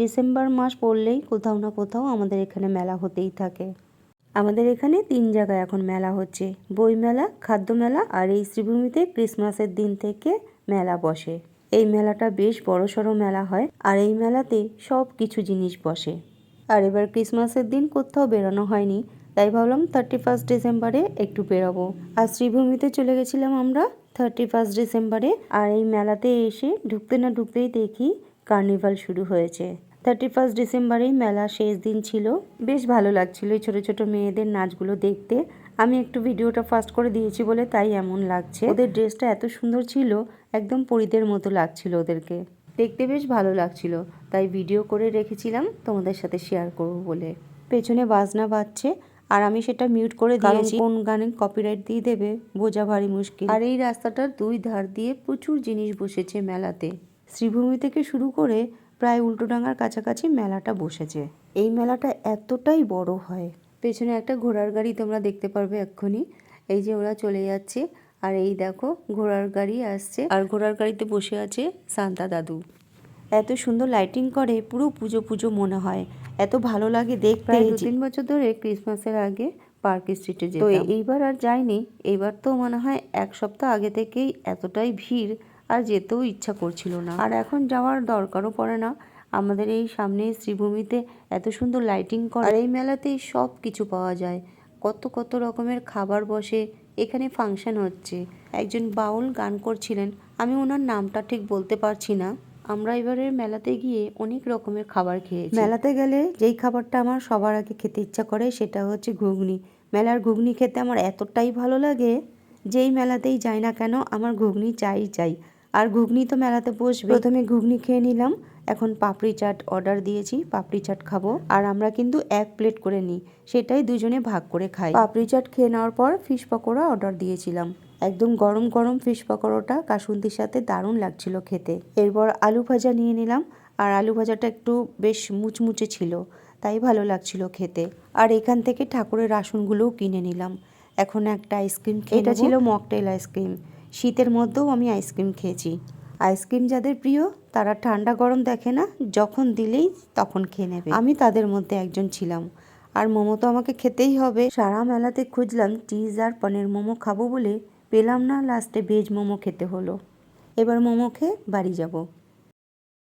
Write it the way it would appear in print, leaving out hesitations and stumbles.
December মাস পড়লেই কোথাও না কোথাও আমাদের এখানে মেলা হতেই থাকে। আমাদের এখানে 3 জায়গায় এখন মেলা হচ্ছে, বই মেলা, খাদ্য মেলা আর এই শ্রীভূমিতে ক্রিসমাসের দিন থেকে মেলা বসে। এই মেলাটা বেশ বড়সড় মেলা হয় আর এই মেলাতে সব কিছু জিনিস বসে। আর এবার ক্রিসমাসের দিন কোথাও বেরোনো হয়নি, তাই ভাবলাম 31 ডিসেম্বরে একটু বেরোবো। আর শ্রীভূমিতে চলে গেছিলাম আমরা 31 ডিসেম্বরে। আর এই মেলাতে এসে ঢুকতে না ঢুকতেই দেখি কার্নিভাল শুরু হয়েছে। 31 ডিসেম্বরেই মেলা শেষ দিন ছিল। বেশ ভালো লাগছিল এই ছোট ছোট মেয়েদের নাচগুলো দেখতে। আমি একটু ভিডিওটা ফাস্ট করে দিয়েছি বলে তাই এমন লাগছে। ওদের ড্রেসটা এত সুন্দর ছিল, একদম পরীদের মতো লাগছিল ওদেরকে। দেখতে বেশ ভালো লাগছিল, তাই ভিডিও করে রেখেছিলাম তোমাদের সাথে শেয়ার করব বলে। পেছনে বাজনা বাজছে আর আমি সেটা মিউট করে দিয়েছি, কোন গানে কপিরাইট দিয়ে দেবে বোঝা ভারী মুশকিল। আর এই রাস্তাটার দুই ধার দিয়ে প্রচুর জিনিস বসেছে মেলাতে। শ্রীভূমি থেকে শুরু করে প্রায় উল্টোডাঙার কাছাকাছি মেলাটা বসেছে। এই মেলাটা এতটাই বড় হয়। পেছনে একটা ঘোড়ার গাড়ি তোমরা দেখতে পারবে এক্ষুনি, এই যে ওরা চলে যাচ্ছে। আর এই দেখো ঘোড়ার গাড়ি আসছে আর ঘোড়ার গাড়িতে বসে আছে সান্তা দাদু। এত সুন্দর লাইটিং করে, পুরো পুজো পুজো মনে হয়, এত ভালো লাগে দেখতে। প্রায় 2-3 বছর ধরে ক্রিসমাসের আগে পার্ক স্ট্রিটে যেতাম, তো এইবার আর যাইনি। এইবার তো মনে হয় 1 সপ্তাহ আগে থেকেই এতটাই ভিড় আর যেতেও ইচ্ছা করছিল না। আর এখন যাওয়ার দরকারও পড়ে না, আমাদের এই সামনে শ্রীভূমিতে এত সুন্দর লাইটিং করে। আর এই মেলাতেই সব কিছু পাওয়া যায়, কত কত রকমের খাবার বসে। এখানে ফাংশন হচ্ছে, একজন বাউল গান করছিলেন, আমি ওনার নামটা ঠিক বলতে পারছি না। আমরা এবারের মেলাতে গিয়ে অনেক রকমের খাবার খেয়েছি। মেলাতে গেলে যেই খাবারটা আমার সবার আগে খেতে ইচ্ছা করে সেটা হচ্ছে ঘুগনি। মেলার ঘুগনি খেতে আমার এতটাই ভালো লাগে, যেই মেলাতেই যাই না কেন আমার ঘুগনি চাই। আর ঘুগনি তো মেলাতে বসবে। প্রথমে ঘুগনি খেয়ে নিলাম, এখন পাপড়ি চাট অর্ডার দিয়েছি, পাপড়ি চাট খাবো। আর আমরা কিন্তু 1 প্লেট করে নিই, সেটাই দুজনে ভাগ করে খাই। পাপড়ি চাট খেয়ে নেওয়ার পর ফিশ পকোড়া অর্ডার দিয়েছিলাম। একদম গরম গরম ফিশ পকোড়াটা কাসুন্দির সাথে দারুণ লাগছিল খেতে। এরপর আলু ভাজা নিয়ে নিলাম, আর আলু ভাজাটা একটু বেশ মুচমুচে ছিল, তাই ভালো লাগছিল খেতে। আর এখান থেকে ঠাকুরের আসনগুলোও কিনে নিলাম। এখন একটা আইসক্রিম খেয়ে নেব। এটা ছিল মকটেল আইসক্রিম। শীতের মধ্যেও আমি আইসক্রিম খেয়েছি। আইসক্রিম যাদের প্রিয় তারা ঠান্ডা গরম দেখে না, যখন দিলেই তখন খেয়ে নেবে। আমি তাদের মধ্যে একজন ছিলাম। আর মোমো তো আমাকে খেতেই হবে। সারা মেলাতে খুঁজলাম চিজ আর পনির মোমো খাবো বলে, পেলাম না, লাস্টে ভেজ মোমো খেতে হলো। এবার মোমো খেয়ে বাড়ি যাব।